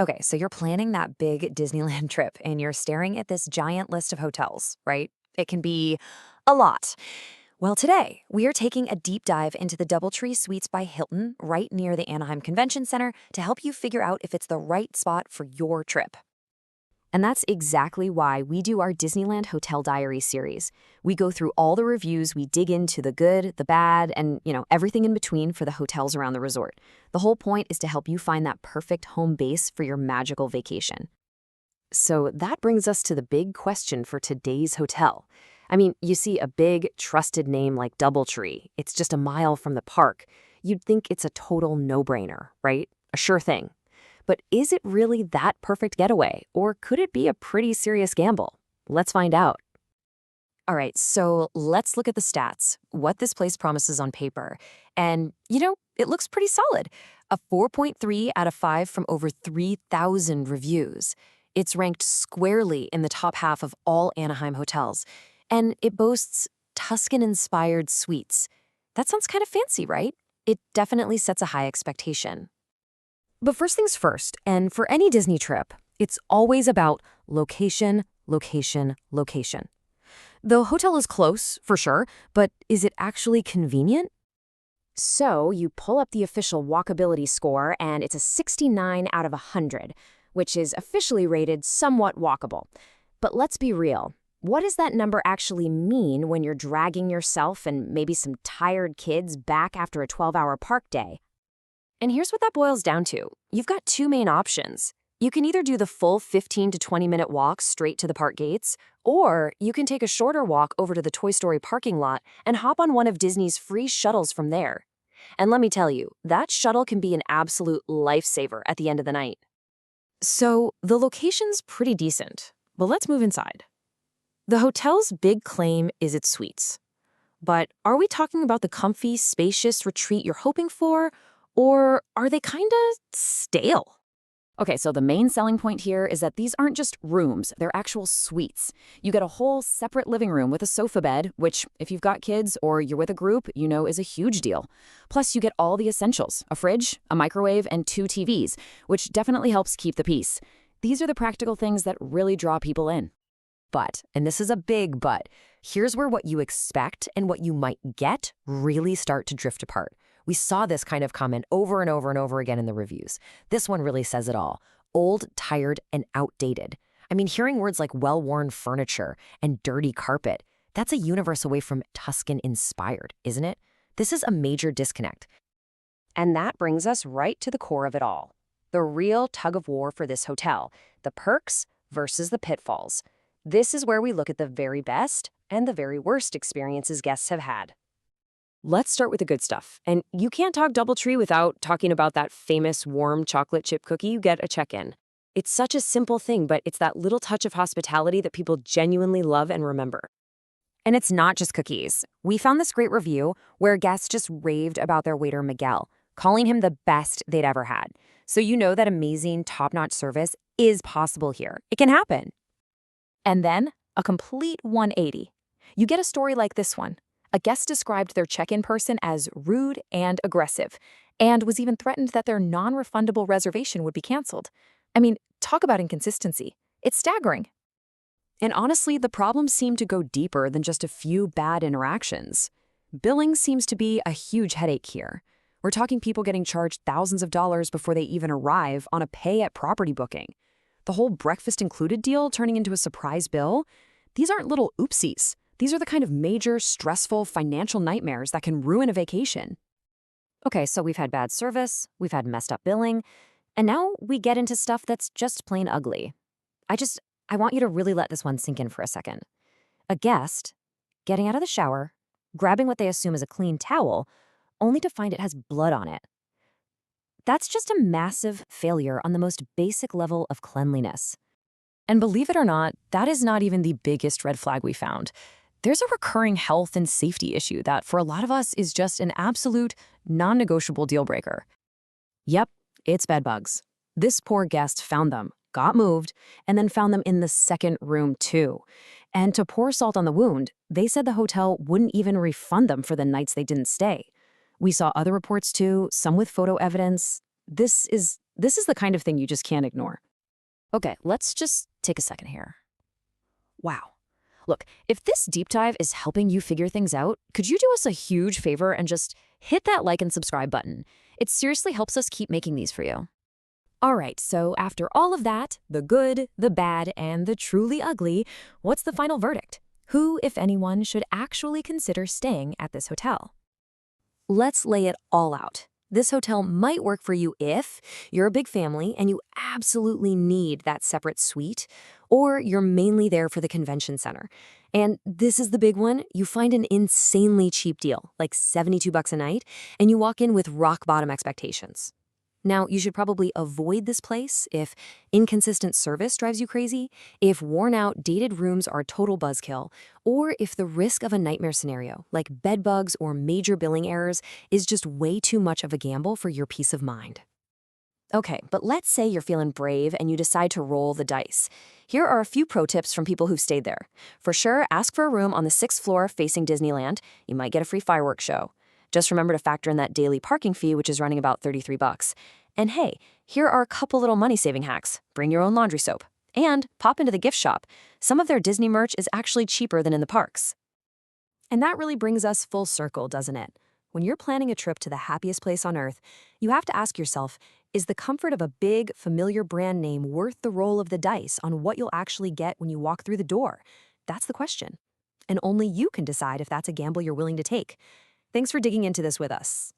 Okay, so you're planning that big Disneyland trip and you're staring at this giant list of hotels, right? It can be a lot. Well, today we are taking a deep dive into the DoubleTree Suites by Hilton right near the Anaheim Convention Center to help you figure out if it's the right spot for your trip. And that's exactly why we do our Disneyland Hotel Diary series. We go through all the reviews, we dig into the good, the bad, and, everything in between for the hotels around the resort. The whole point is to help you find that perfect home base for your magical vacation. So that brings us to the big question for today's hotel. I mean, you see a big, trusted name like DoubleTree. It's just a mile from the park. You'd think it's a total no-brainer, right? A sure thing. But is it really that perfect getaway, or could it be a pretty serious gamble? Let's find out. All right, so let's look at the stats, what this place promises on paper. And, it looks pretty solid. A 4.3 out of 5 from over 3,000 reviews. It's ranked squarely in the top half of all Anaheim hotels. And it boasts Tuscan-inspired suites. That sounds kind of fancy, right? It definitely sets a high expectation. But first things first, and for any Disney trip, it's always about location, location, location. The hotel is close, for sure, but is it actually convenient? So you pull up the official walkability score, and it's a 69 out of 100, which is officially rated somewhat walkable. But let's be real. What does that number actually mean when you're dragging yourself and maybe some tired kids back after a 12-hour park day? And here's what that boils down to. You've got two main options. You can either do the full 15 to 20-minute walk straight to the park gates, or you can take a shorter walk over to the Toy Story parking lot and hop on one of Disney's free shuttles from there. And let me tell you, that shuttle can be an absolute lifesaver at the end of the night. So the location's pretty decent, but let's move inside. The hotel's big claim is its suites. But are we talking about the comfy, spacious retreat you're hoping for? Or are they kinda stale? Okay, so the main selling point here is that these aren't just rooms, they're actual suites. You get a whole separate living room with a sofa bed, which, if you've got kids or you're with a group, is a huge deal. Plus, you get all the essentials, a fridge, a microwave, and 2 TVs, which definitely helps keep the peace. These are the practical things that really draw people in. But, and this is a big but, here's where what you expect and what you might get really start to drift apart. We saw this kind of comment over and over and over again in the reviews. This one really says it all. Old, tired, and outdated. I mean, hearing words like well-worn furniture and dirty carpet, that's a universe away from Tuscan-inspired, isn't it? This is a major disconnect. And that brings us right to the core of it all. The real tug-of-war for this hotel, the perks versus the pitfalls. This is where we look at the very best and the very worst experiences guests have had. Let's start with the good stuff. And you can't talk DoubleTree without talking about that famous warm chocolate chip cookie you get at check-in. It's such a simple thing, but it's that little touch of hospitality that people genuinely love and remember. And it's not just cookies. We found this great review where guests just raved about their waiter Miguel, calling him the best they'd ever had. So you know that amazing, top-notch service is possible here. It can happen. And then a complete 180. You get a story like this one. A guest described their check-in person as rude and aggressive, and was even threatened that their non-refundable reservation would be canceled. I mean, talk about inconsistency. It's staggering. And honestly, the problems seem to go deeper than just a few bad interactions. Billing seems to be a huge headache here. We're talking people getting charged thousands of dollars before they even arrive on a pay-at-property booking. The whole breakfast-included deal turning into a surprise bill? These aren't little oopsies. These are the kind of major, stressful financial nightmares that can ruin a vacation. Okay, so we've had bad service, we've had messed up billing, and now we get into stuff that's just plain ugly. I want you to really let this one sink in for a second. A guest getting out of the shower, grabbing what they assume is a clean towel, only to find it has blood on it. That's just a massive failure on the most basic level of cleanliness. And believe it or not, that is not even the biggest red flag we found. There's a recurring health and safety issue that for a lot of us is just an absolute non-negotiable deal breaker. Yep, it's bed bugs. This poor guest found them, got moved, and then found them in the second room too. And to pour salt on the wound, they said the hotel wouldn't even refund them for the nights they didn't stay. We saw other reports too, some with photo evidence. This is This is the kind of thing you just can't ignore. Okay, let's just take a second here. Wow. Look, if this deep dive is helping you figure things out, could you do us a huge favor and just hit that like and subscribe button? It seriously helps us keep making these for you. All right, so after all of that, the good, the bad, and the truly ugly, what's the final verdict? Who, if anyone, should actually consider staying at this hotel? Let's lay it all out. This hotel might work for you if you're a big family and you absolutely need that separate suite, or you're mainly there for the convention center. And this is the big one. You find an insanely cheap deal, like $72 a night, and you walk in with rock bottom expectations. Now, you should probably avoid this place if inconsistent service drives you crazy, if worn-out, dated rooms are a total buzzkill, or if the risk of a nightmare scenario, like bed bugs or major billing errors, is just way too much of a gamble for your peace of mind. Okay, but let's say you're feeling brave and you decide to roll the dice. Here are a few pro tips from people who've stayed there. For sure, ask for a room on the 6th floor facing Disneyland. You might get a free fireworks show. Just remember to factor in that daily parking fee, which is running about $33. And hey, here are a couple little money-saving hacks. Bring your own laundry soap. And pop into the gift shop. Some of their Disney merch is actually cheaper than in the parks. And that really brings us full circle, doesn't it? When you're planning a trip to the happiest place on Earth, you have to ask yourself, is the comfort of a big, familiar brand name worth the roll of the dice on what you'll actually get when you walk through the door? That's the question. And only you can decide if that's a gamble you're willing to take. Thanks for digging into this with us.